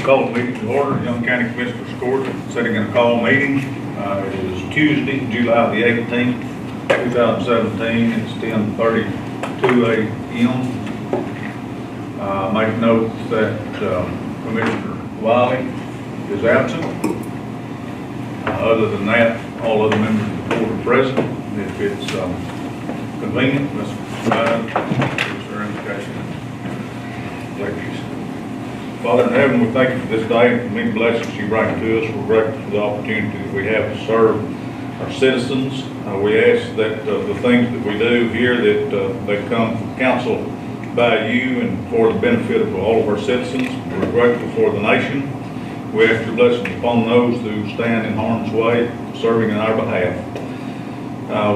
Call the meeting to order, Young County Commissioners Court, setting in a call meeting. It is Tuesday, July the 18th, 2017. It's 10:32 a.m. Make note that Commissioner Wiley is absent. Other than that, all other members of the court are present. If it's convenient, let's provide their invocation. Ladies. Father in heaven, we thank you for this day and the many blessings you bring to us. We're grateful for the opportunity that we have to serve our citizens. We ask that the things that we do here, that they come from counsel by you and for the benefit of all of our citizens. We're grateful for the nation. We ask your blessings upon those who stand in harm's way, serving in our behalf.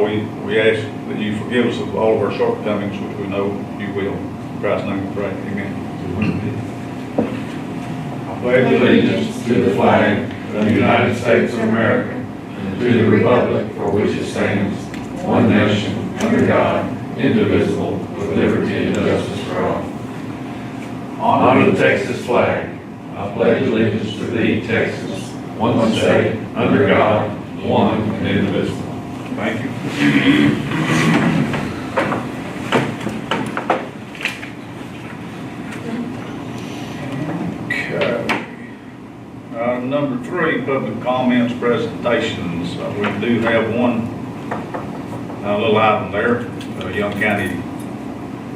We ask that you forgive us of all of our shortcomings, which we know you will. In Christ's name we pray, amen. I pledge Allegiance to the flag of the United States of America and to the republic for which it stands, one nation, under God, indivisible, with liberty and justice for all. Honor the Texas flag. I pledge allegiance to thee, Texas, one state, under God, one and indivisible. Thank you. Okay. Number 3, public comments, presentations. We do have one little item there, Young County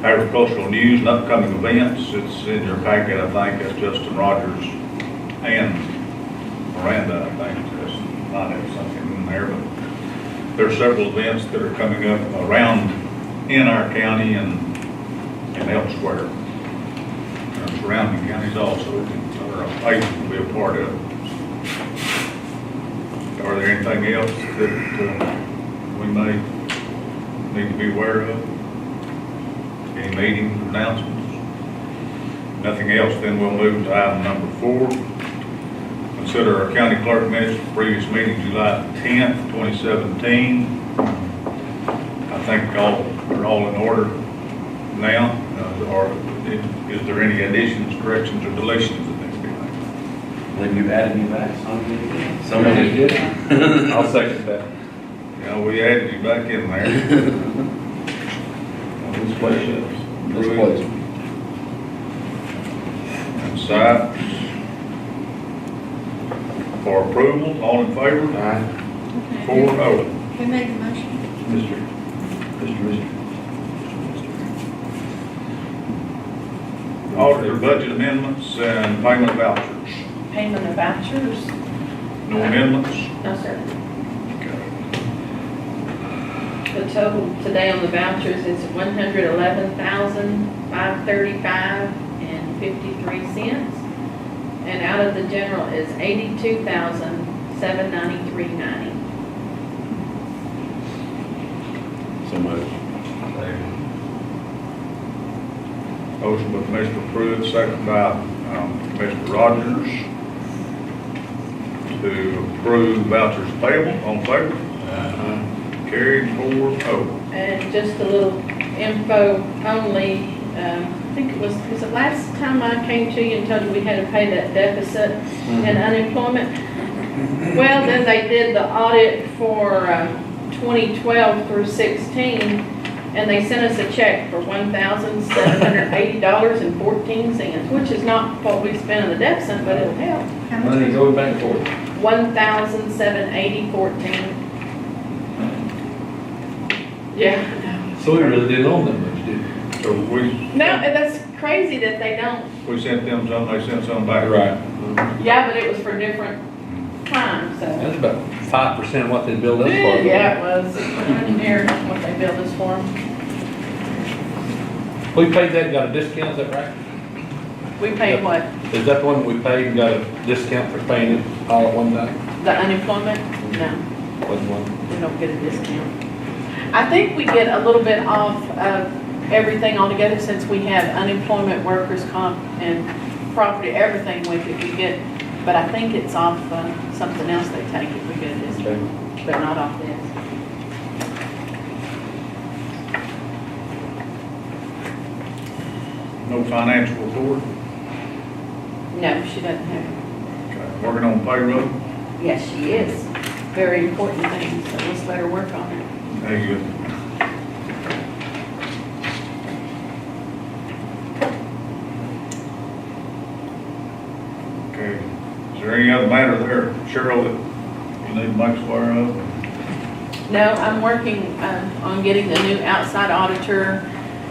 agricultural news and upcoming events. It's in your packet, I think. That's Justin Rogers and Miranda, I think. That's might have something in there, but there's several events that are coming up around in our county and elsewhere. Surrounding counties also, that our agents will be a part of. Are there anything else that we may need to be aware of? Any meetings, announcements? Nothing else, then we'll move to item number 4. Consider our county clerk minutes for previous meeting, July 10th, 2017. I think are all in order now. Or is there any additions, corrections, or deletions that need to be made? Then you've added me back. Somebody did. I'll second that. Yeah, we added you back in there. Misplaced. And sites for approval, all in favor? Aye. 4-0. Who made the motion? Mr. Auditor budget amendments and payment of vouchers. Payment of vouchers? No amendments? No, sir. Okay. The total today on the vouchers is $111,535.53, and out of the general is $82,793.90. So much. Motion by Commissioner Pruitt, second by Commissioner Rogers to approve vouchers payable. All in favor? Carried 4-0. And just a little info only, I think was it last time I came to you and told you we had to pay that deficit and unemployment? Well, then they did the audit for 2012 through 16, and they sent us a check for $1,780.14, which is not what we spent on the deficit, but it'll help. Money going back for it. $1,780.14. Yeah. So we really didn't own that much, did we? So No, that's crazy that they don't. we sent them some, they sent some back. Right. Yeah, but it was for different times, so. That's about 5% of what they billed us for. Yeah, it was. Engineer, what they billed us for. We paid that and got a discount, is that right? We paid what? Is that the one we paid and got a discount for paying it all at one time? The unemployment? No, Wasn't one? we don't get a discount. I think we get a little bit off of everything altogether since we have unemployment, workers' comp, and property, everything we get. But I think it's off something else they take if we get a discount, but not off this. No financial report? No, she doesn't have it. Okay. Working on payroll? Yes, she is. Very important thing, so let's let her work on it. There you go. Okay, is there any other matter there, Cheryl, that you need to make aware of? No, I'm working on getting the new outside auditor,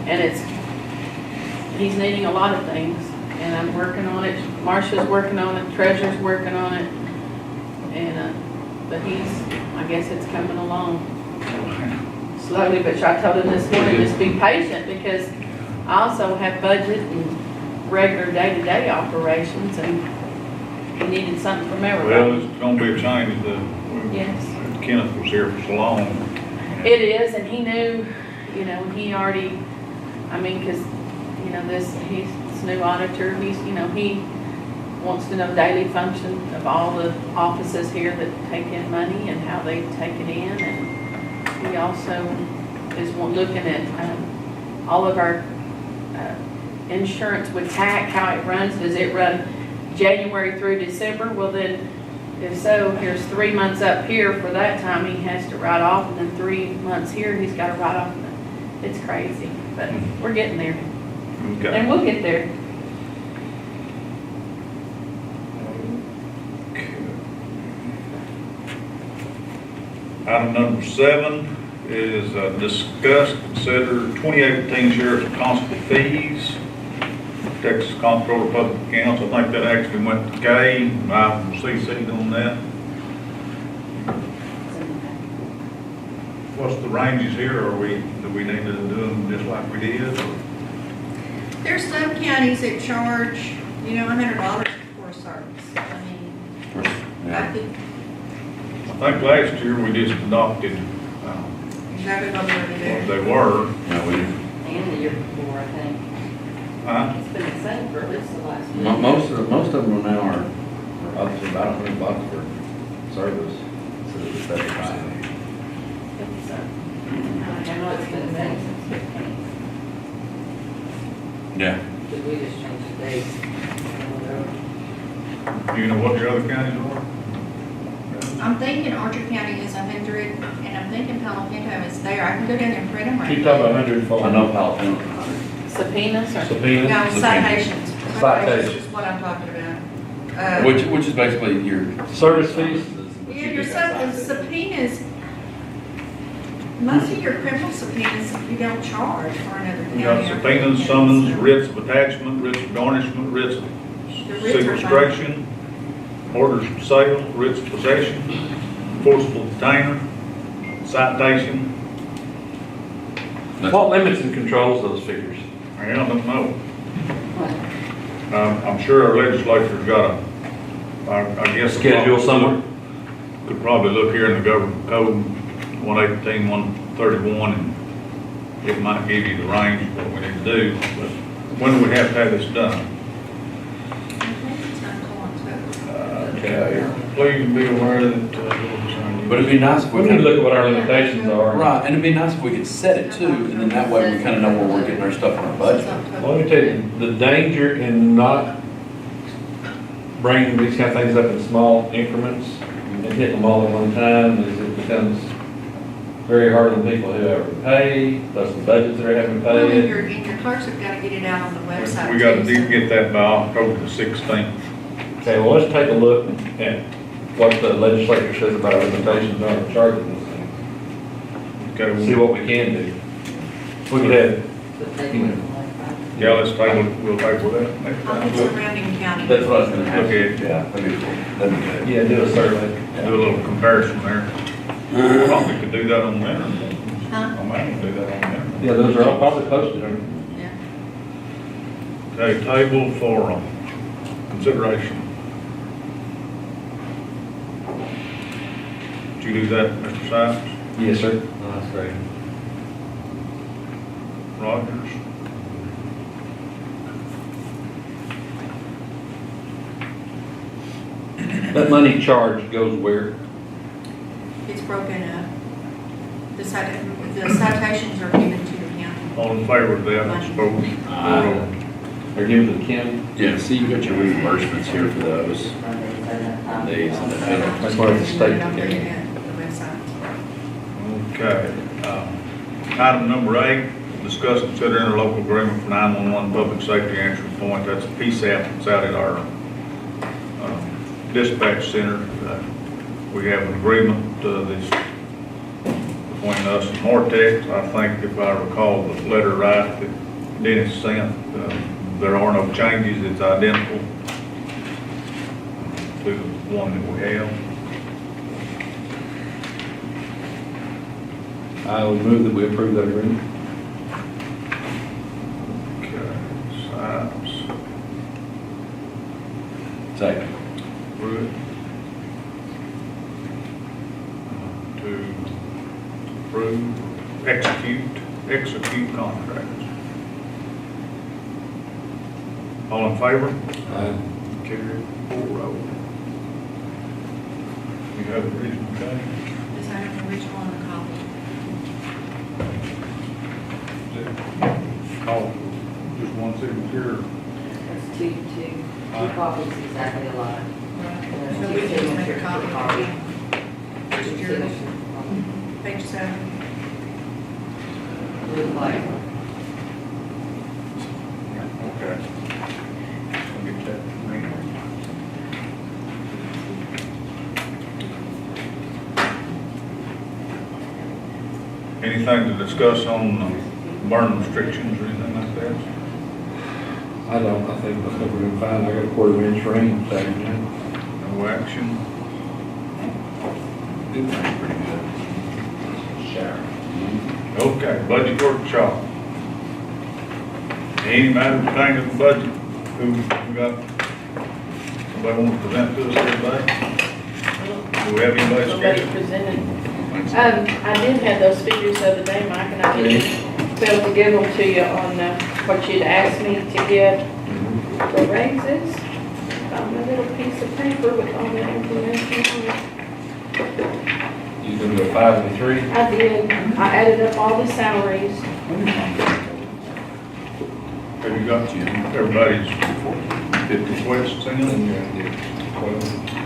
and he's needing a lot of things, and I'm working on it. Marcia's working on it, Treasurer's working on it, and, but I guess it's coming along slowly, but I told him this morning, just be patient, because I also have budget and regular day-to-day operations, and he needed something from Well, everybody. it's gonna be a change, Yes. Kenneth was here for so long. It is, and he knew, you know, he already, I mean, because, you know, he's this new auditor, he wants to know daily function of all the offices here that take in money and how they take it in, and he also is looking at all of our insurance with TAC, how it runs. Does it run January through December? Well, then, if so, here's 3 months up here for that time he has to write off, and then 3 months here he's got to write off. It's crazy, but we're getting there, Okay. and we'll get there. Item number 7 is discuss, consider 2018 sheriff's and constable fees. Texas Comptroller of Public Accounts, I think that actually went to Kay, and I CC'd on that. What's the ranges here, do we need to do them just like we did? or- There's some counties that charge, $100 for a service. I mean, I Yeah. could, I think last year we just adopted exactly what we're what gonna they were. Yeah, we, And the year before, I think. It's been the same for at least the last year. Most of them now are up to about $100 for service. So it's better time. It's, I know it's been the same since 15, yeah. because we just changed the dates. Do you know what your other counties are? I'm thinking Archer County is 100, and I'm thinking Palo Pinto is there. I can go down there and print them right She talking about now. 100 for. I know Palo Pinto. subpoenas or? Subpoena. No, citations. Citations. Is what I'm talking about. Which is basically your. Service fees? Yeah, your subpoenas, most of your criminal subpoenas, you don't charge for another county. We got subpoenas, summons, writs of attachment, writs of garnishment, writs of The writs are fine. sequestration, orders of sale, writs of possession, forcible detainer, citation. What limits and controls those figures? I don't know. I'm sure our legislature's got I guess. Schedule somewhere? Could probably look here in the government code, 118, 131, and it might give you the range of what we need to do, but when do we have to have this done? I think it's not going to. Okay, please be aware that, But it'd be nice if We we need to could. look at what our limitations are. Right, and it'd be nice if we could set it too, and then that way we kind of know where we're getting our stuff in our budget. Well, let me tell you, the danger in not bringing these kind of things up in small increments and hitting them all at one time is it becomes very hard on people who have to pay, plus the budgets that are having to Well, and pay. your clerks have got to get it out on the website. we got too, to so- get that by October the 16th. Okay, well, let's take a look at what the legislature says about our limitations on charging this thing. Okay, See what we can do. We could have, But they wouldn't like that. yeah, let's table, we'll table that next I'll get time. surrounding county. That's what I was gonna ask. Okay. Yeah, that'd be cool. That'd be good. yeah, do a survey. Do a little comparison there. Probably could do that on the internet. Huh? I might do that on the internet. Yeah, those are all probably posted, aren't Yeah. Okay, table for consideration. Did you do that, Mr. Sipes? they? Yes, sir. That's great. Rogers? That money charged goes where? It's broken up. The citations are given to the county. All in favor of that, I suppose? Or give it to the county? Yeah, see, you got your reimbursements here for those. These and the penalties. That's why the state I'm can. looking at the website. Okay. Item number 8, discuss, consider interlocal agreement for 911 public safety answering point. That's a PSAP that's out at our dispatch center. We have an agreement that's between us and Mortex. I think if I recall the letter right that Dennis sent, there are no changes. It's identical to the one that we have. I would move that we approve that agreement. Okay, Sipes, Second. Pruitt. To approve, execute contracts. All in favor? Carried 4-0. You have the original change? Just have the original and a copy. Call, just one signature. That's two copies exactly alike. So we can just make a copy. Two Just yours. signatures. Page 7. Blue flag. Okay. I'll get that from me. Anything to discuss on burn restrictions or anything like that? I think we're doing fine. I got a quarter inch rain Saturday night. No action? Good thing, pretty good. Shower. Okay, budget workshop. Any matter pertaining to the budget, who we got? Somebody want to present to us here today? Do we have anybody Nobody scheduled? presented. I did have those figures the other day, Mike, and I didn't fail to give them to you on what you'd asked me to give for raises. Found my little piece of paper with all that information on it. You gonna go 5 and 3? I did. I added up all the salaries. Have you got everybody's 50 questions in?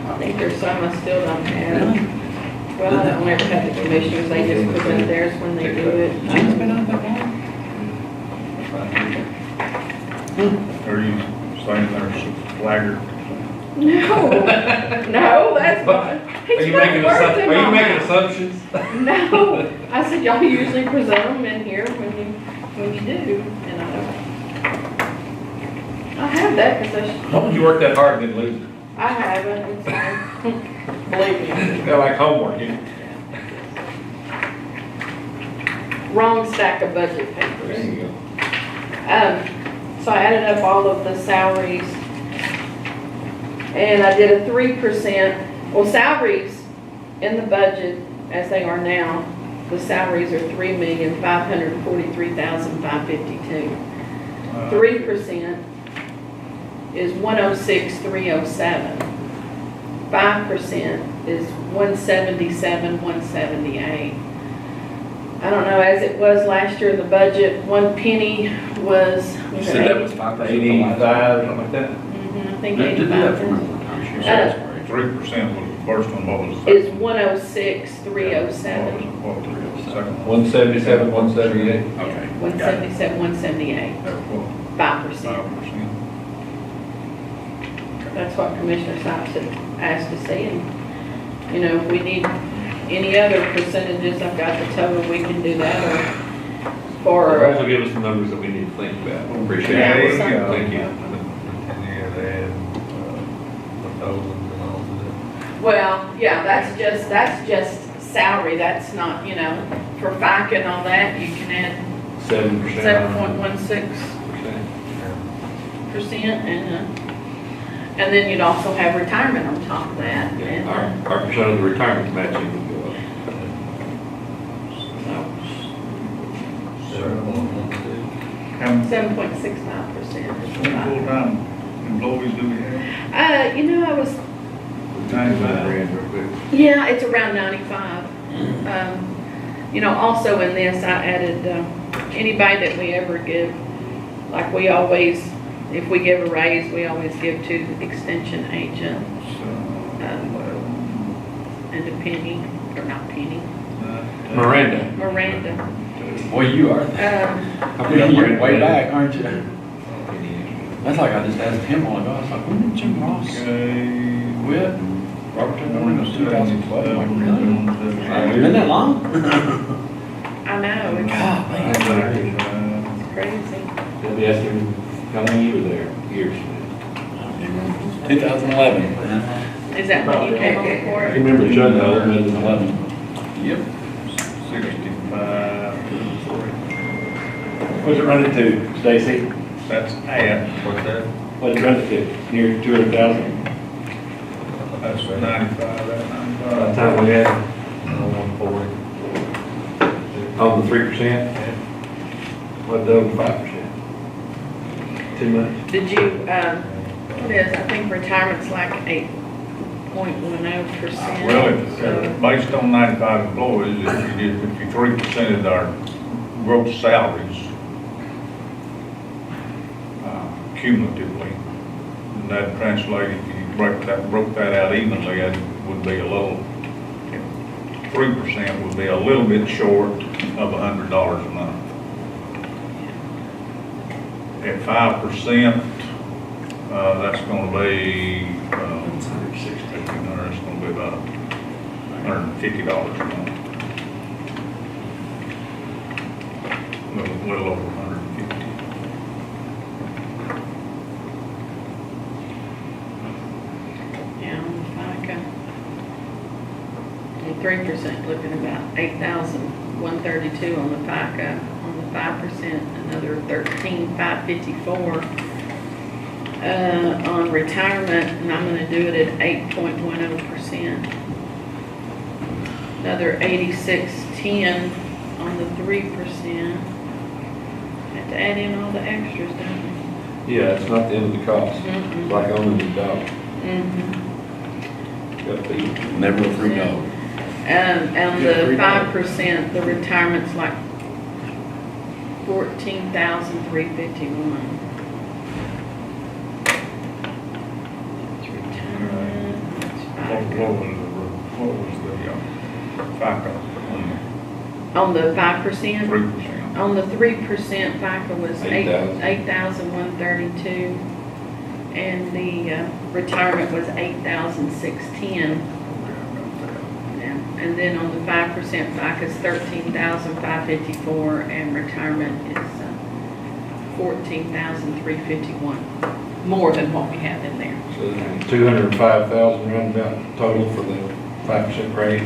I think there's some I still don't have. Well, I don't ever have the commissioners, they just present theirs when they do it. Are you saying there's a flagger? No, no, that's not. Are you making assumptions? No, I said y'all usually present them in here when you do, and I don't. I have that because How would you work that hard and then lose it? I haven't, it's fine. Believe me. Kind of like homework, you know? Wrong stack of budget papers. There you go. So I added up all of the salaries. And I did a 3%, well, salaries in the budget as they are now, the salaries are $3,543,552. 3% is 106,307. 5% is 177,178. I don't know, as it was last year in the budget, 1 penny was. You said that was 5%. 85, something like that? I think Did that for 85 one time. She You said said 3% was the first one, what was the is second? 106,307. What was the second one? 177, 178. Okay. 177, 178, That was what, 5%. 5%? That's what Commissioner Sipes had asked to see, and, you know, if we need any other percentages, I've got the total, we can do that, or, Also give us some numbers that we need to think about. Appreciate Yeah, it. well, Thank you. well, yeah, that's just salary, that's not, you know, for FICA and all that, you can add 7%. 7.16%, and then you'd also have retirement on top of that, and, Our percent of the retirement matching would go up. How many 7.65%. full-time employees do we have? You know, I was 95. Yeah, it's around 95. You know, also in this, I added, anybody that we ever give, like we always, if we give a raise, we always give to the extension agent, and a penny, or not penny, Miranda. Miranda. Boy, you are. I've got You're Miranda. way back, aren't you? That's like I just asked him a while ago. I was like, when did Jim Ross quit? Robert took over in 2012. I'm like, really? Been that long? I know, God, man. it's crazy. Debbie asked him how long you were there, years. 2011. Is that what you came on I for? remember Judd, though, it was 11. Yep. 65. What's it running to, Stacy? That's what's that? What's it running to? Near 200,000? That's 95, that By the 95. time we had, 140. On the 3%? What, the 5%? Too much? Did you, what is, I think retirement's like 8.10%. Well, it's based on 95 employees, if you get 53% of our gross salaries cumulatively, and that translated, if you broke that out evenly, it would be a little, 3% would be a little bit short of $100 a month. At 5%, that's gonna be, that's gonna be about $150 a month. Little over 150. Yeah, on the FICA. And 3% looking about 8,132 on the FICA. On the 5%, another 13,554. On retirement, and I'm gonna do it at 8.10%. Another 8610 on the 3%. Have to add in all the extras, don't we? Yeah, it's not the end of the cost. Mhm. It's like owning a dog. Mhm. Got to be. Never a free dog. On the 5%, the retirement's like 14,351. Retirement, What was the FICA on the 5%? on 3%? On the 3%, FICA was 8,000. 8,132, and the retirement was 8,610. Yeah. And then on the 5%, FICA is 13,554, and retirement is 14,351, more than what we have in there. So 205,000 roundabout total for the 5% rate.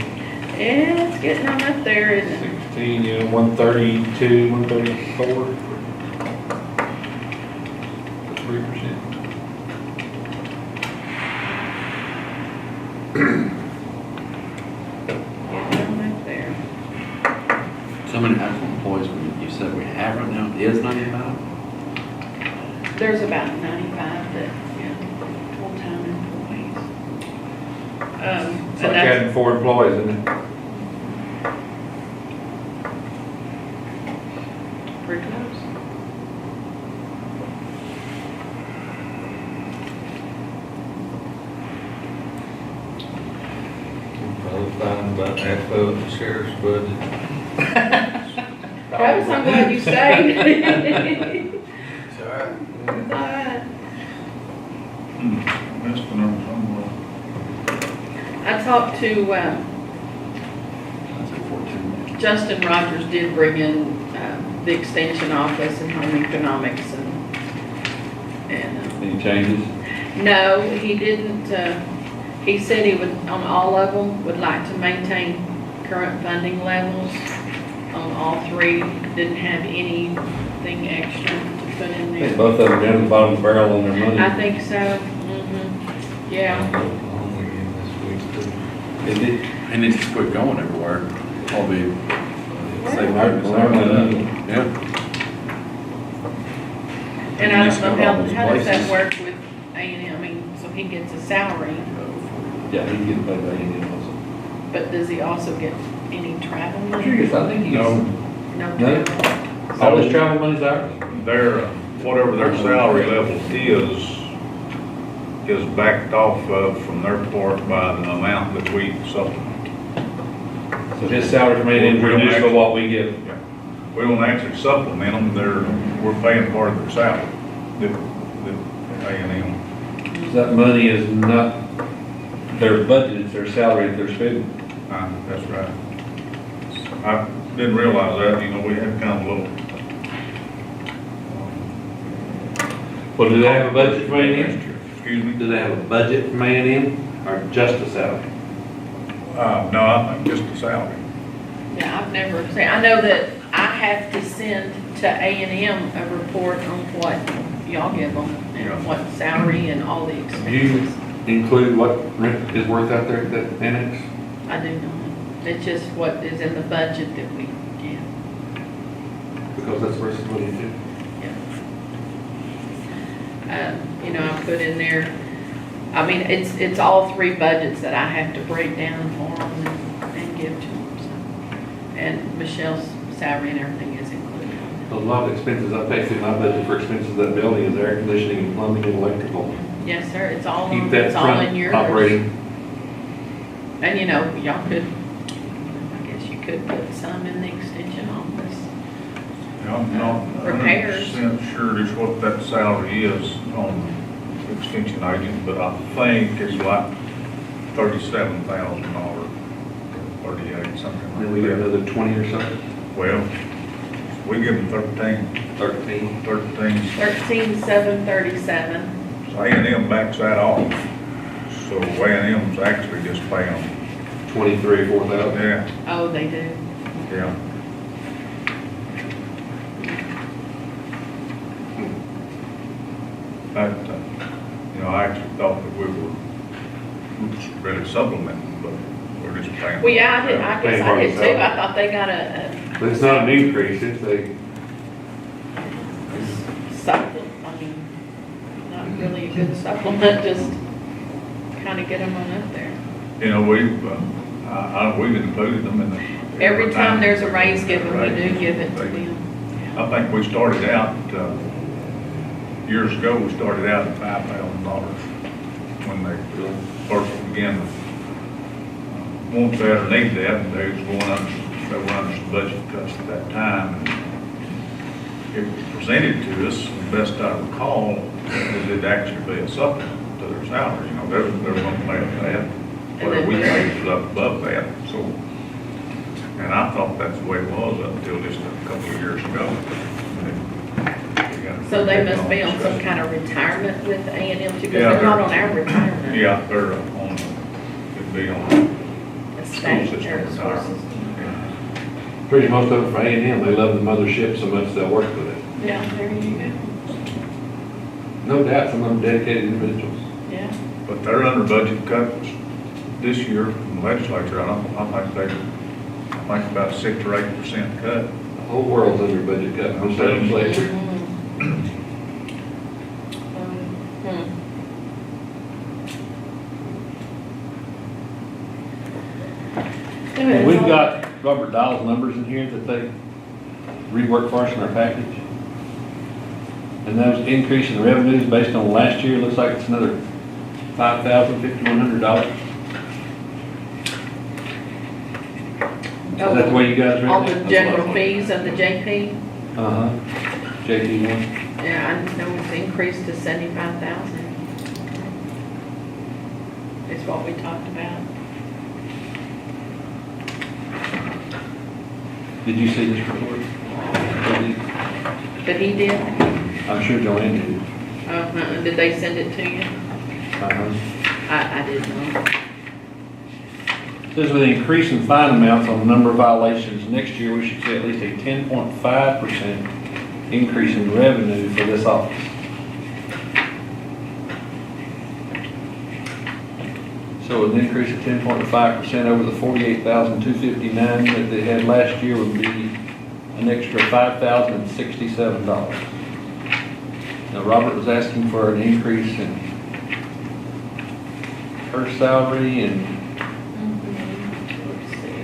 Yeah, it's getting on up there, isn't it? 16, yeah, 132, 134. 3%. Getting on up there. So many actual employees you said we have right now is 95? There's about 95 that, yeah, full-time employees. It's And like that's, having 4 employees, isn't it? pretty close. Probably fine about half of the sheriff's budget. Travis, I'm glad you stayed. It's all right. It's all right. Missed the number somewhere. I talked to, That's like 14. Justin Rogers did bring in, the extension office and home economics and, Any changes? no, he didn't, he said he would, on all of them, would like to maintain current funding levels on all 3, didn't have anything extra to put in I think there. both of them down to the bottom of the barrel on their money. I think so, mhm, yeah. Only in this week's too. Is it? And it's just quit going everywhere. Probably. Save Well, Yeah. And I Just don't go know, all those how does that places. work with A&M? I mean, so he gets a salary, Yeah, he gets paid by Indian also. but does he also get any travel I'm sure he money? gets, I think he No. gets, No No. travel? all his travel money's ours. Their whatever their salary level is backed off of from their part by the amount that we supplement. So his salary from A&M reduced by what we give. We don't actually supplement them, we're paying part of their salary, the A&M. So that money is not their budget, it's their salary that they're spending. That's right. I didn't realize that, you know, we had kind of a little. Well, do they have a budget from A&M? Excuse me? Do they have a budget from A&M or just a salary? No, I think just the salary. Yeah, I've never seen, I know that I have to send to A&M a report on what y'all give them Yeah. and what salary and all the Do you expenses. include what rent is worth out there at that annex? I do not. It's just what is in the budget that we get. Because that's versus what you do. You know, I put in there, I mean, it's all three budgets that I have to break down for them and give to them, so. And Michelle's salary and everything is included. A lot of expenses I pay through my budget for expenses of that building is air conditioning and plumbing and electrical. Yes, sir, it's all, Keep that it's all in front yours. operating. And you know, y'all could, I guess you could put some in the extension office. I'm not Repairs. 100% sure just what that salary is on the extension agent, but I think it's like $37,000, 38, something Then we like got that. another 20 or so, Well, we give them 13, 13. 13,737. so A&M backs that off. So A&M's actually just paying, 23, 4,000. yeah, Oh, they do. yeah. But, you know, I actually thought that we were really supplementing, but we're just paying. Well, yeah, I guess Paying I part of did the too. I salary. thought they got a But it's not an increase, it's a, supplement, I mean, not really a good supplement, just kind of get them on up there. You know, we've included them in the. Every time there's a raise given, we do give it to They- them. I think we started out, years ago, we started out at $5,000 when they first began to want that or need that, and they were under some budget cuts at that time. And it was presented to us, the best I recall, is it actually be a supplement to their salary, you know, they're going to pay that, whatever we paid was up above that, so. And I thought that's the way it was until just a couple of years ago. So they must be on some kind of retirement with A&M too, because Yeah, they're not on our retirement. Yeah, they're on, it'd be on A school state system or a school retirement. system. pretty most of it for A&M, they love the mothership so much they'll work with it. Yeah, there you go. No doubt, some of them dedicated individuals. Yeah. But they're under budget cuts this year from the legislature. I think about 6 or 8% cut. The whole world's under budget cut, most legislature. Hmm. We've got Robert Dial's numbers in here that they reworked for us in our package. And those increase in revenues based on last year, looks like it's another $5,100. Is that the way you guys read All it? the general fees of the JP, Uh-huh. JP one. yeah, I know it's increased to 75,000. Is what we talked about. Did you see this report? But he did, I'm sure Joanne did. did they send it to you? Uh-huh. I didn't know. Says with the increase in fine amounts on the number of violations, next year we should see at least a 10.5% increase in revenue for this office. So an increase of 10.5% over the $48,259 that they had last year would be an extra $5,067. Now, Robert was asking for an increase in her salary and Let's see.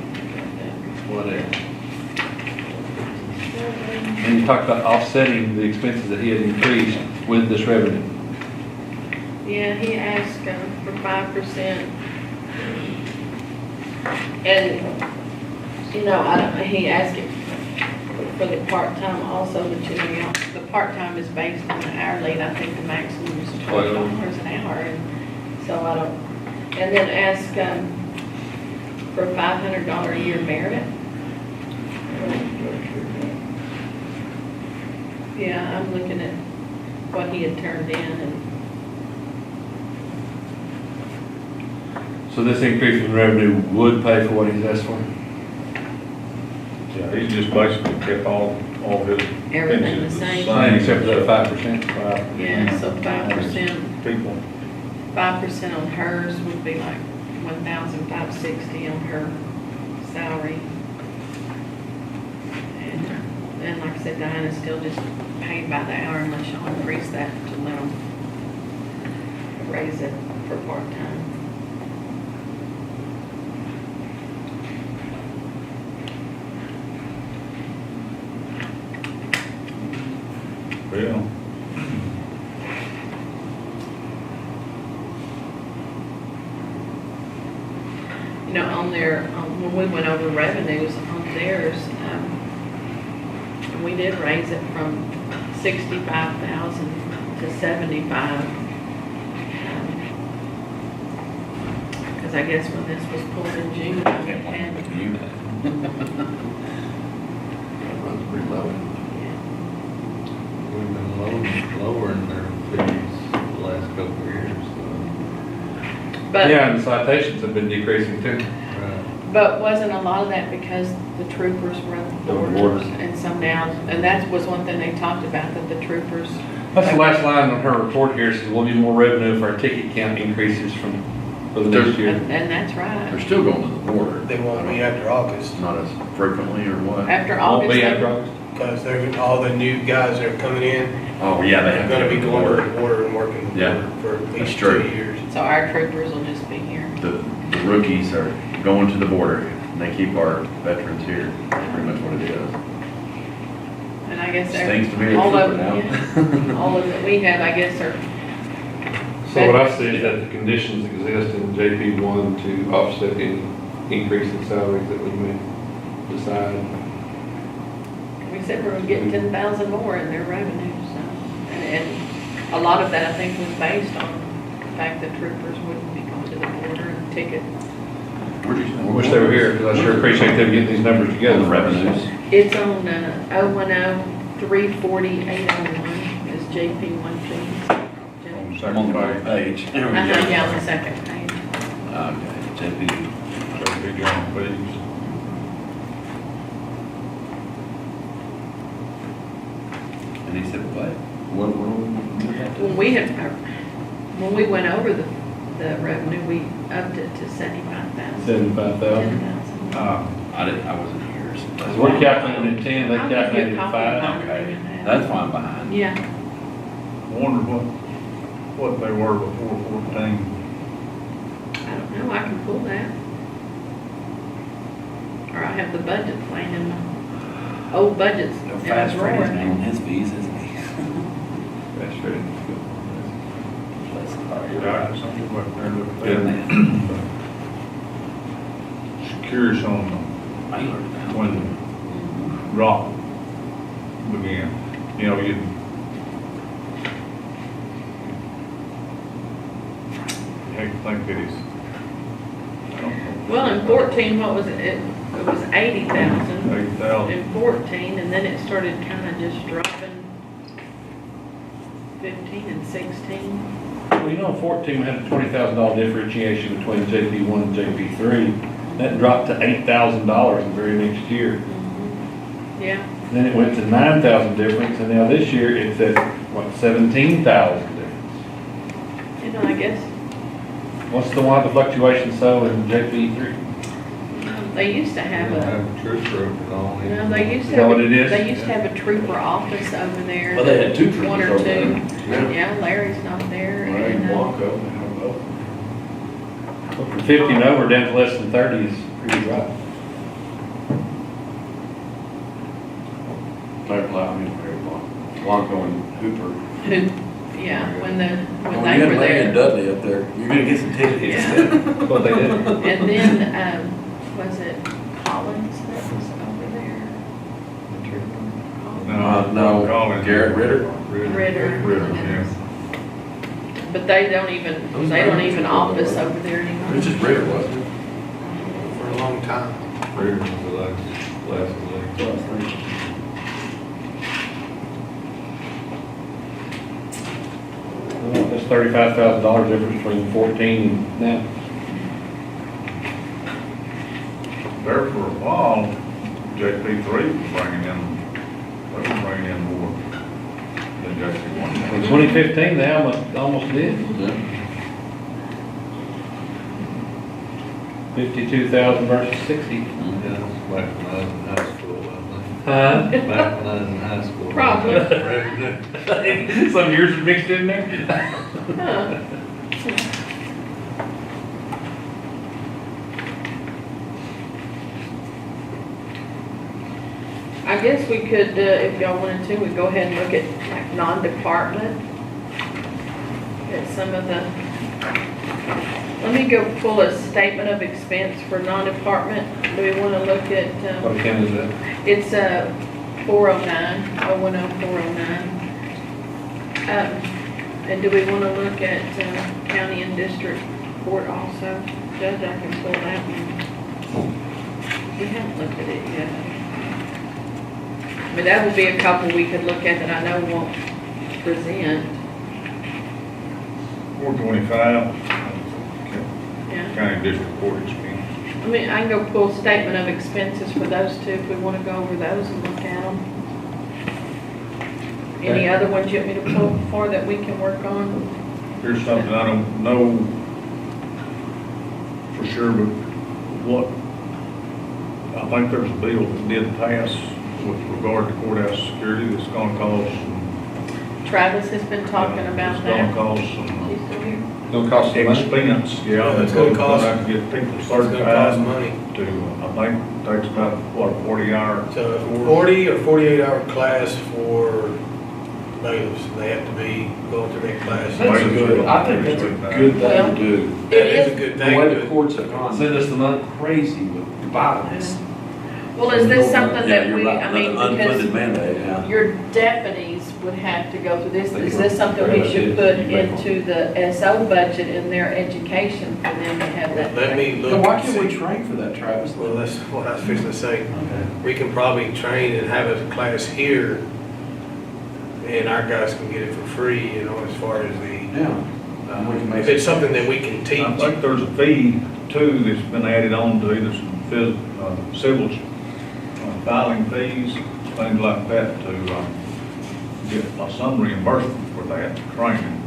what else? And you talked about offsetting the expenses that he had increased with this revenue. Yeah, he asked for 5%. And, I don't, he asked it for the part-time also, but the part-time is based on the hourly, and I think the maximum is $12 an hour, and so I don't, and then ask, for $500 a year merit. Yeah, I'm looking at what he had turned in, and So this increase in revenue would pay for what he's asked for? Yeah, he's just basically kept all his Everything pensions the same. Except for that 5%? yeah, so 5%. People, 5% on hers would be like 1,560 on her salary. And like I said, Diana's still just paid by the hour unless y'all increase that to let them raise it for part-time. well, On their, when we went over revenues on theirs, we did raise it from 65,000 to 75. Because I guess when this was pulled in June, and That runs pretty low. yeah. We've been lowering their fees the last couple of years, But, Yeah, and the citations have been decreasing too. but wasn't a lot of that because the troopers were on the The borders? borders. And so now, and that was one thing they talked about, that the troopers. That's the last line on her report here, says we'll need more revenue if our ticket count increases for the next year. And that's right. They're still going to the border, They won't be after August, not as frequently or what? After Won't August. be after August. because they're, all the new guys that are coming in, Oh, yeah, they they're have gonna to be go to the going to border. the border and working the Yeah, border for at that's least true. 2 years. So our troopers will just be here. The rookies are going to the border, and they keep our veterans here, that's pretty much what it is. And I guess Stinks to be a all of trooper them, now. yeah, all of that we have, I guess, are. So what I see is that the conditions exist in JP one to offset any increase in salaries that we may decide. We said we're gonna get 10,000 more in their revenue, so. And a lot of that, I think, was based on the fact that troopers wouldn't be going to the border and ticket. I wish they were here, because I sure appreciate them getting these numbers On together. the revenues. It's on 010-340-801 is JP one please. I'm on the right page. There we go. Yeah, on the second page. Okay, JP. so big on fees. And he said, what? What do When we went over the revenue, we upped it to 75,000. 75,000. 10,000. Uh, I wasn't here. So So we're calculating at 10, they I'll give you a calculated at copy of 5. mine. Okay, that's why I'm behind. Yeah, wonder what they were before 14. I don't know, I can pull that. Or I have the budget plan in my, old budgets in No a fast drawer. Freddy's man on his fees, isn't he? That's right. Yeah, something back there, look at Yeah. that. Just curious on when rock began, you hate to think that he's, I don't know. Well, in 14, what was it? It was 80,000 8,000. in 14, and then it started kind of just dropping 15 and 16. Well, in 14, we had a $20,000 differentiation between JP1 and JP3. That dropped to $8,000 the very next year. Yeah, Then it went to 9,000 difference, and now this year it's at, what, 17,000 difference. I guess What's the one, the fluctuation so in JP3? they used to have a, church group and all. no, they used to Is that have, what it is? they used to have a trooper office over there. Well, they had two troopers One or over two. there. Yeah, Larry's not there. Larry and, Blanco, they have both. From 50 and over down to less than 30 is pretty rough. Blanco and Hooper. Yeah, when When they you were have Larry and there. Dudley up there, you're gonna get some tickets. Yeah. That's what they did. And then, was it Collins that was over there? No, Collins. Garrett Ritter. Ritter. Ritter, yeah. But they don't even office over there It was anymore. just Ritter, wasn't it? For a long time. Reader's was the last one. Well, That's $35,000 difference between 14 and now. There for a while, JP3 was bringing in, they were bringing in more than JP1. In 2015, they almost did. Yeah. 52,000 versus 60. Back when I was in high school, I think. Huh? Back when I was in high school. Probably. Revenue. Some years are mixed in there. Huh. I guess we could, if y'all wanted to, we'd go ahead and look at like non-department. At some of the, let me go pull a statement of expense for non-department. Do we want to look at, What account is that? it's 409, 010-409. And do we want to look at county and district court also? Judge, I can pull that one. We haven't looked at it yet. I mean, that would be a couple we could look at that I know won't present. 425, Yeah. county district court expense. I mean, I can go pull statement of expenses for those two if we want to go over those and look at them. Any other ones you want me to pull for that we can work on? Here's something I don't know for sure, but what, I think there's a bill that did pass with regard to courthouse security that's gonna cause some. Travis has been talking about It's gonna that. cause He's some still here. Gonna cost some money? expense, yeah. It's gonna cost- I can get people It's gonna cost certified money. to, I think, takes about, what, 40 hour? So a 40 or 48-hour class for bailiffs, they have to be going through that class. That's a good, I think that's a good thing to do. That is a good The thing. way to the do. courts have gone, Send us the money. crazy with violence. Well, is this something Yeah, that you're we, right. I mean, An unfunded because mandate, yeah. your deputies would have to go through this, They is can- this something we should put they can- into the SO budget in their education for them to have that? Let me look. Then why and can't we see. train for that, Travis? Well, that's what I was fixing to say. Okay. We can probably train and have a class here, and our guys can get it for free, you know, as far as the, Yeah. We can make if it's something that we can I teach. think there's a fee too that's been added on to either some civil filing fees, things like that to get some reimbursement for that training.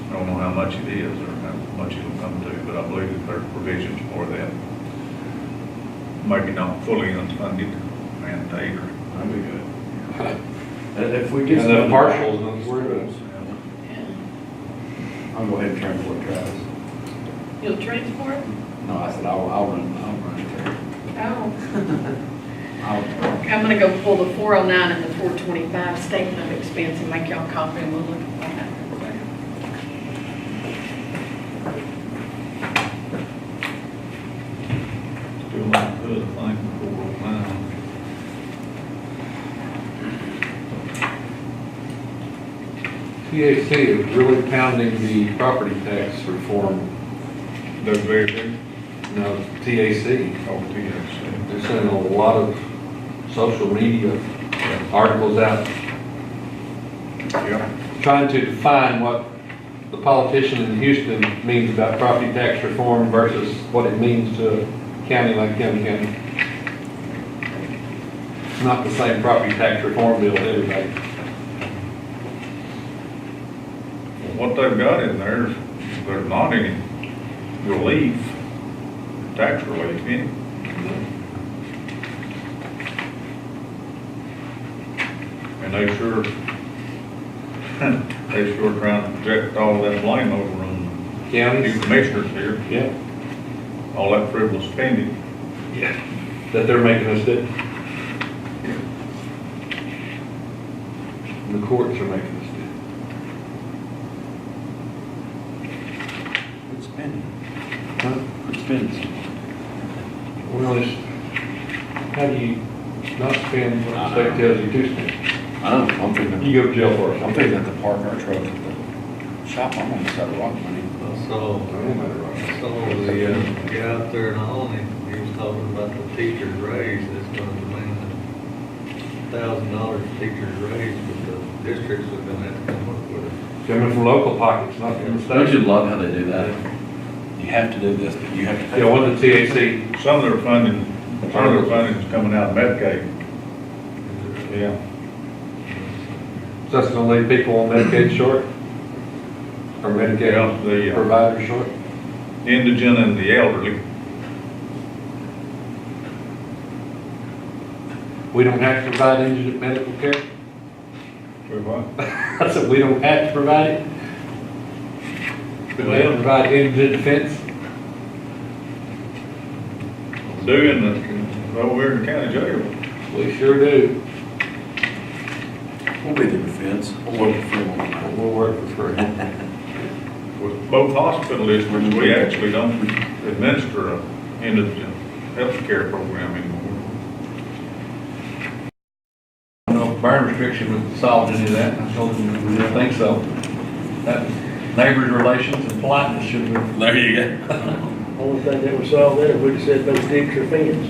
I don't know how much it is or how much it'll come to, but I believe that there's provisions for that. Maybe not fully unfunded mandate or. That'd be good. And if we get And some the other- partials, we're good. I'll go ahead and transport Travis. You'll transport? No, I said I'll run it there. Oh. I'll, I'm gonna go pull the 409 and the 425 statement of expense and make y'all a copy and we'll look at that. Still not good, I think, before mine. TAC is really pounding the property tax reform. Those very big. No, TAC. Oh, THC. They're sending a lot of social media articles out Yeah. trying to define what the politician in Houston means about property tax reform versus what it means to a county like Young County. It's not the same property tax reform bill to everybody. What they've got in there is, there's not any relief, tax relief in it. And they sure trying to project all that blame over on you Counties? commissioners here, Yeah. all that frivolous spending. That they're making us do. and the courts are making us do. Quit spending. Huh? Quit spending. Well, it's, how do you not spend what the state tells you to spend? I know, I'm thinking, You go to jail for it. I'm thinking to park our truck at the shop, I'm gonna set a rock money. So, the guy out there in Alny, he was talking about the teacher's raise, that's gonna demand $1,000 teacher's raise, but the districts are gonna have to come up with it. Coming from local pockets, not from the Don't you state. love how they do that? You have to do this, but you have to pay. Yeah, one of the TAC, Some of their funding is coming out of Medicaid. Yeah. so that's gonna leave people on Medicaid short? Or Yeah, Medicaid the providers short? indigent and the elderly. We don't have to provide indigent medical care? Wait, what? I said, we don't have to provide it? We have to provide indigent defense? Doing the, over in the county jail. We sure do. We'll be the defense, we'll work for free. We'll work for free. With both hospital districts, we actually don't administer a indigent health care program anymore. I don't know if burn restriction would solve any of that, I told them we didn't think so. That neighbors' relations and politeness should have been. There you go. Only thing that would solve that if we'd have said no sticks or fence.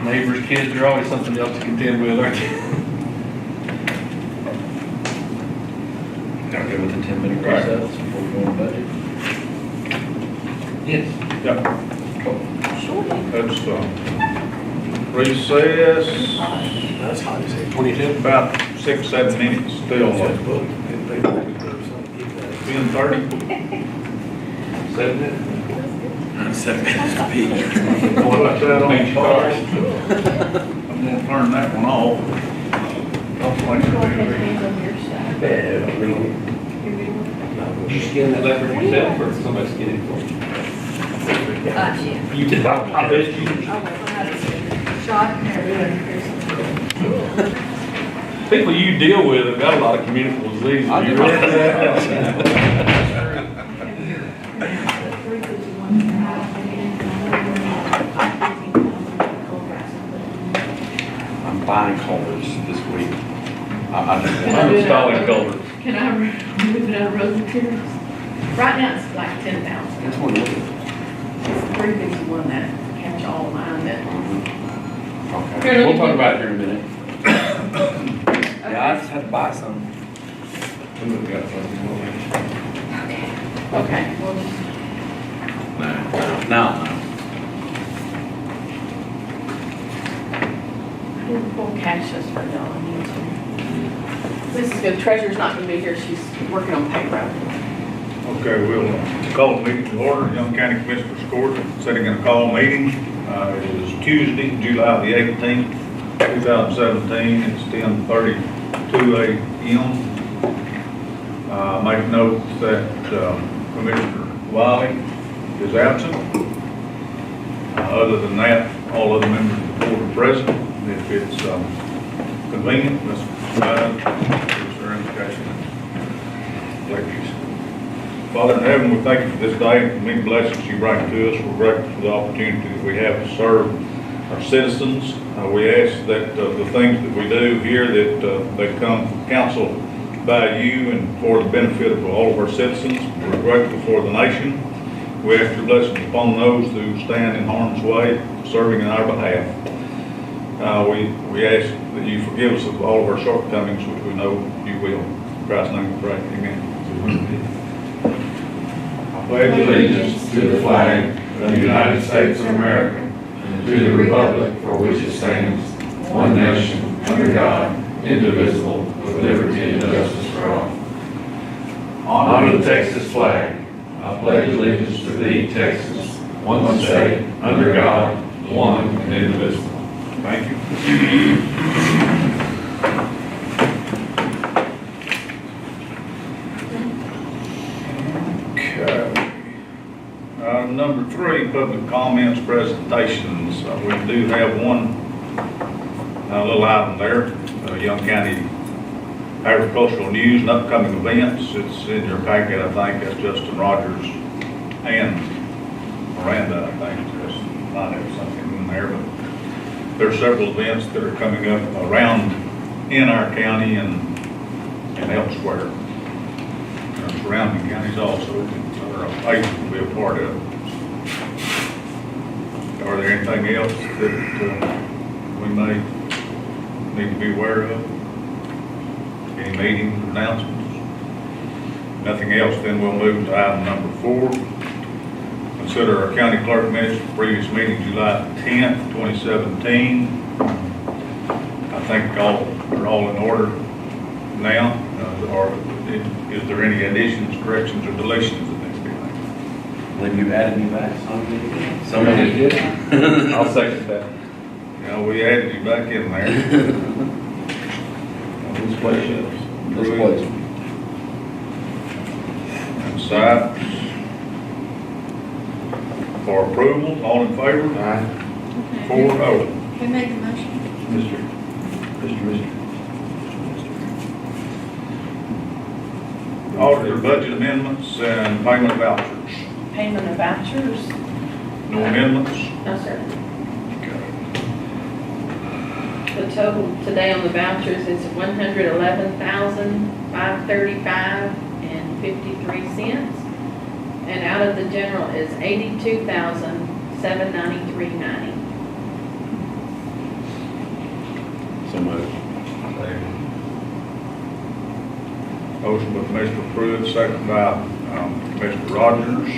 Neighbors' kids are always something else to contend with, aren't they? Okay with the 10-minute recess before we go on budget? Yes. Yeah. That's, recess, That's hot as heck. 22? about 6-7 minutes, still, 10:30. 7 minutes? 7 minutes to be. What about that on Beach cars. I'm gonna turn that one off. Don't think it'll be big. Yeah, I mean, Did you skin that leopard yourself or somebody skin it for you? Yeah. You did. I bet you. Shot. People you deal with have got a lot of communicable diseases. I You do. I'm buying culverts this week. I'm installing culverts. Can I move it out of road materials? Right now, it's like 10,000. That's what it is. It's the three big one that catch all mine that. Okay, we'll talk about it here in a minute. Yeah, I just had to buy some. We've got something. Okay, well, just. No. I didn't pull cash just for y'all, I need to. This is good, treasurer's not gonna be here, she's working on payroll. Okay, we'll call the meeting to order. Young County Commissioners Court, setting in a call meeting. It is Tuesday, July the 18th, 2017. It's 10:32 a.m. Make note that Commissioner Wiley is absent. Other than that, all other members of the board are present. If it's convenient, let's provide their indication. Please. Father in heaven, we thank you for this day and many blessings you bring to us. We're grateful for the opportunity that we have to serve our citizens. We ask that the things that we do here, that they come from counsel by you and for the benefit of all of our citizens. We're grateful for the nation. We ask your blessings upon those who stand in harm's way, serving in our behalf. We ask that you forgive us of all of our shortcomings, which we know you will. In Christ's name we pray, amen. I pledge allegiance to the flag of the United States of America and to the republic for which it stands, one nation, under God, indivisible, with liberty and justice for all. Honor the Texas flag. I pledge allegiance to thee, Texas, one state, under God, one and indivisible. Thank you. Okay. Number 3, public comments, presentations. We do have one A little item there, Young County Agricultural News and upcoming events. It's in your packet, I think. That's Justin Rogers and Miranda, I think. There's might have something in there, but there's several events that are coming up around in our county and elsewhere. And surrounding counties also, that are able to be a part of. Are there anything else that we may need to be aware of? Any meeting announcements? Nothing else, then we'll move to item number 4. Consider our county clerk minutes for previous meeting, July 10th, 2017. I think are all in order now. Or is there any additions, corrections, or deletions that need to be made? I believe you added me back. Somebody did. I'll second that. Now, we added you back in there. This place. And sites for approval, all in favor? Aye. 4-0. Who made the motion? Mr. Auditor budget amendments and payment vouchers. Payment of vouchers? No amendments? No, sir. Okay. The total today on the vouchers is $111,535.53, and out of the general is $82,793.90. So much. Motion by Commissioner Pruitt, second by Commissioner Rogers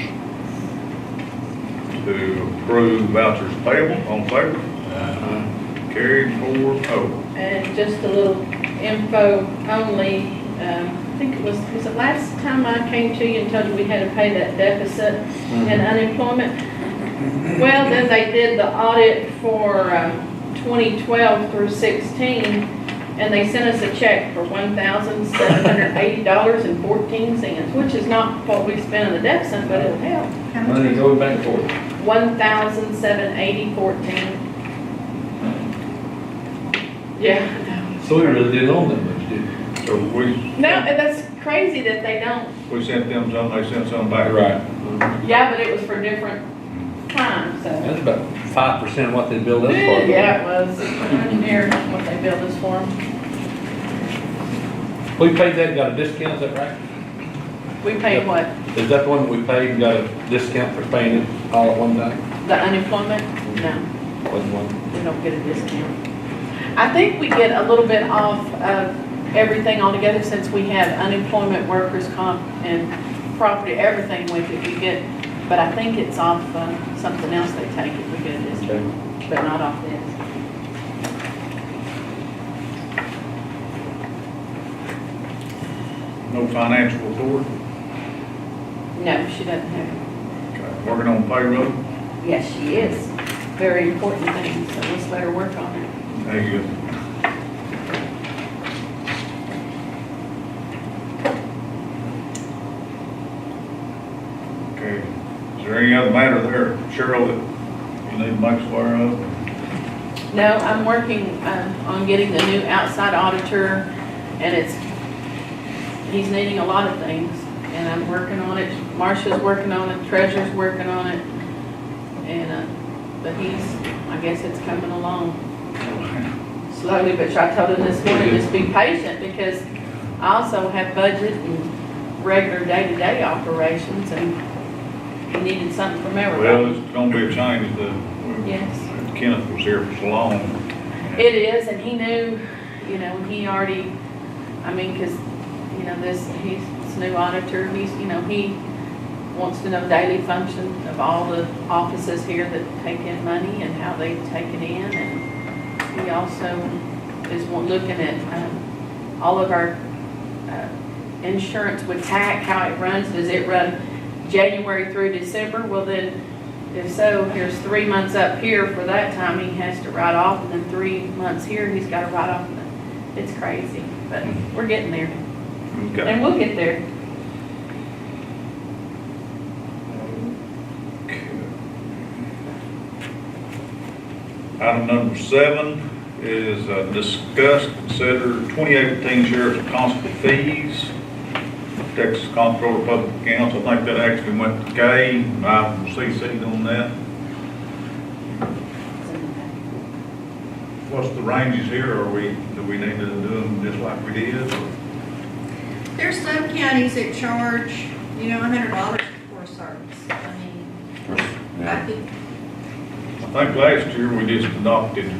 to approve vouchers payable. All in favor? Carried 4-0. And just a little info only, I think it was it last time I came to you and told you we had to pay that deficit in unemployment? Well, then they did the audit for 2012 through 16, and they sent us a check for $1,780.14, which is not what we spent on the deficit, but it'll help. How much? Money going back forward. $1,780.14. Yeah. So we really didn't own that much, did we? So we That's crazy that they don't. sent them some, they sent some back. Right. Yeah, but it was for different times, so. That's about 5% of what they billed us for. Yeah, it was. Engineer, what they billed us for. We paid that, and got a discount, is that right? We paid what? Is that the one that we paid and got a discount for paying it all at one time? The unemployment? No, Wasn't one? we don't get a discount. I think we get a little bit off of everything altogether since we have unemployment, workers' comp, and property, everything with it. We get, but I think it's off something else they take if we get a discount, but not off this. No financial report. No, she doesn't have it. Okay. Working on payroll. Yes, she is. Very important thing, so let's let her work on it. There you go. Okay. Is there any other matter there, Cheryl, that you need to make us aware of? No, I'm working on getting the new outside auditor, and he's needing a lot of things, and I'm working on it. Marcia's working on it, Treasurer's working on it, and, but I guess it's coming along slowly, but I told him this morning, just be patient, because I also have budget and regular day-to-day operations, and he needed something from Well, everybody. it's gonna be a change that Yes. Kenneth was here for so long. It is, and he knew, he already, because, he's this new auditor, he wants to know daily function of all the offices here that take in money and how they take it in, and he also is looking at all of our insurance with TAC, how it runs. Does it run January through December? Well, then, if so, here's 3 months up here for that time he has to write off, and then 3 months here he's got to write off. It's crazy, but we're getting there, Okay. and we'll get there. Item number 7 is discuss, consider 2018 sheriff's constable fees. Texas Comptroller of Public Accounts, I think that actually went to Kay, and I CC'd on that. What's the ranges here? Do we need to do them just like we did? or- There's some counties that charge, $100 for a service. I mean, I Yeah. think, I think last year we just adopted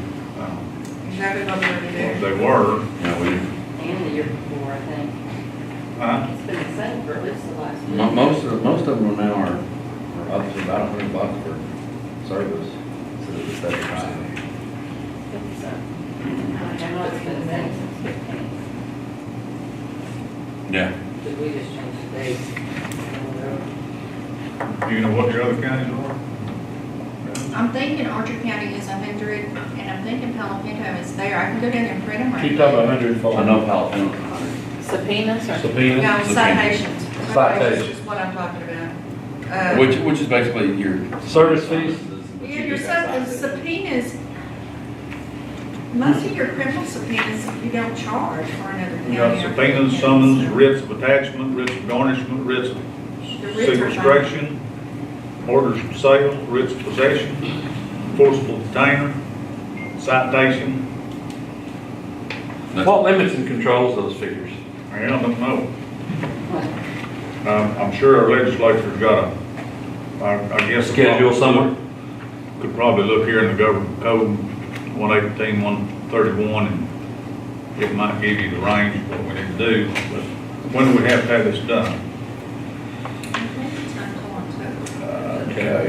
exactly what we're what gonna do. they were. Yeah, we, And the year before, I think. It's been the same for at least the last year. most of them now are up to about $100 for service. So it's that kind. I know it's been the same since 15, Yeah. but we just changed the dates. Do you know what your other counties are? I'm thinking Archer County is 100, and I'm thinking Palo Pinto is there. I can go down there and print them right Keep now. talking 100 for. I know Palapino's 100. Subpoenas or? Subpoena. No, citations. Citations. Is what I'm talking about. Which is basically your. Service fees? Yeah, your subpoenas, most of your criminal subpoenas, you don't charge for another county. We got or subpoenas, county, summons, so writs of attachment, writs of garnishment, writs of the writs are fine. sequestration, orders of sale, writs of possession, forcible detainer, citation. What limits and controls those figures? I don't know. I'm sure our legislature's got I guess. Schedule somewhere? Could probably look here in the government code, 118, 131, and it might give you the range of what we need to do, but when do we have to have this done? I think it's until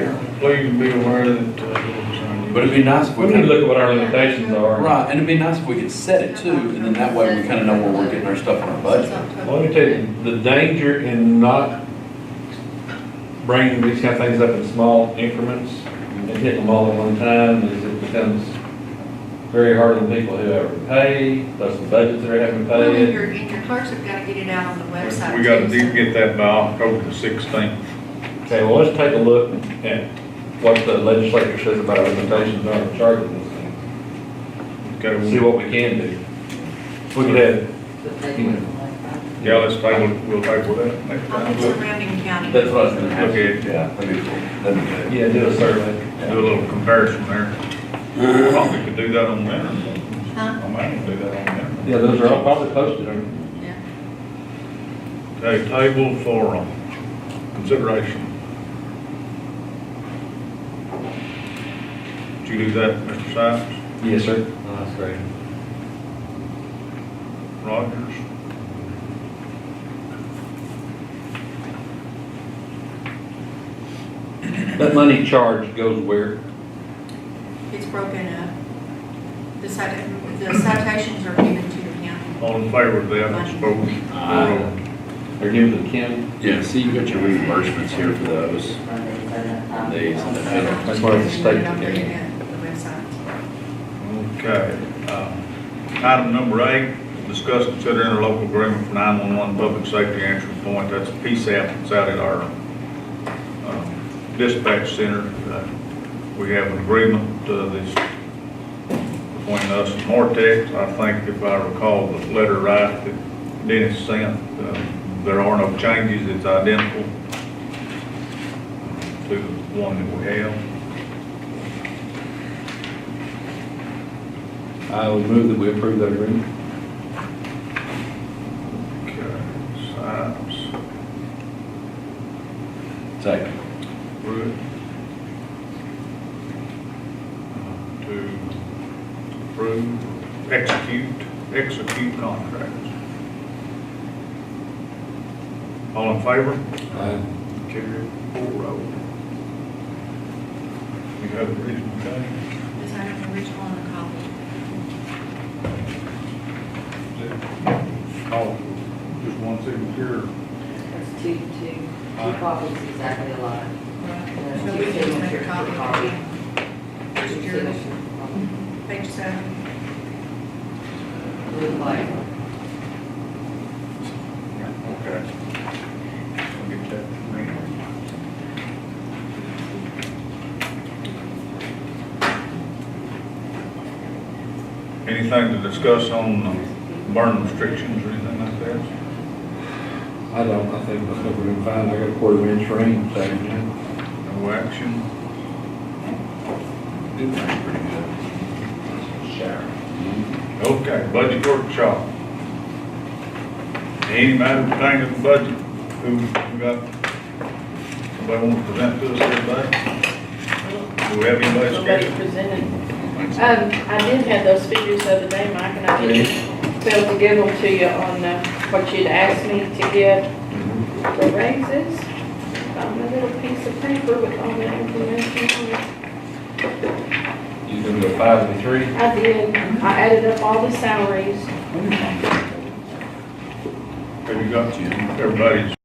October. Please be aware that, But it'd be nice if We we need to could. look at what our limitations are. Right, and it'd be nice if we could set it too, and then that way we kind of know where we're getting our stuff on our It's budget. October. Well, let me tell you, the danger in not bringing these kind of things up in small increments and hitting them all at one time is it becomes very hard on people who have to pay, plus the budgets that are having to Well, pay. and your clerks have got to get it out on the website. we gotta too, so- get that by October the 16th. Okay, well, let's take a look at what the legislature says about our limitations on charging these things. Okay, See what we can do. We could have, yeah, let's table, we'll table that next I'll get time. surrounding county. That's what I was gonna ask. Okay. Yeah, that'd be cool. That'd be good. yeah, do a survey. Do a little comparison there. Probably could do that on there. Huh? I might do that on there. Yeah, those are all probably posted, aren't Yeah. Okay, table for consideration. Did you do that, Mr. Sykes? they? Yes, sir. Oh, that's great. Rogers? That money charged goes where? It's broken up. The citations are given to the county. All in favor of that, I suppose? They're given to the county? Yeah, see, you got your reimbursements here for those. These and the. That's why it's a state Put it on the again. website. Okay. Item number 8, discuss consider interlocal agreement for 911 public safety answering point. That's a PSAP that's out at our dispatch center. We have an agreement that's between us and Mortex. I think if I recall the letter right that Dennis sent, there are no changes. It's identical to the one that we have. I would move that we approve that agreement. Okay, Sykes, Second. Pruitt. To approve, execute contracts. All in favor? Carried 4-0. You have the original, okay? Does that have an original and a copy? Oh, just one signature. There's two copies exactly alike. There's So two we can just make a signatures copy. per copy. Here's Two yours, signatures. page 7. Blue flag. Okay. I'll get that from me. Anything to discuss on burn restrictions or anything like that? I don't, I think we're doing fine. I got a quarter inch rain this afternoon. No action? It rained pretty good. Shower. Okay, budget workshop. Any matter pertaining to the budget, who we got? Somebody want to present to us everybody? Do we have anybody Somebody scheduled? presented. I did have those figures the other day, Mike, and I didn't fail to give them to you on what you'd asked me to get the raises. Found my little piece of paper with all that information on it. You gonna go 5 and 3? I did. I added up all the salaries. Have you got everybody's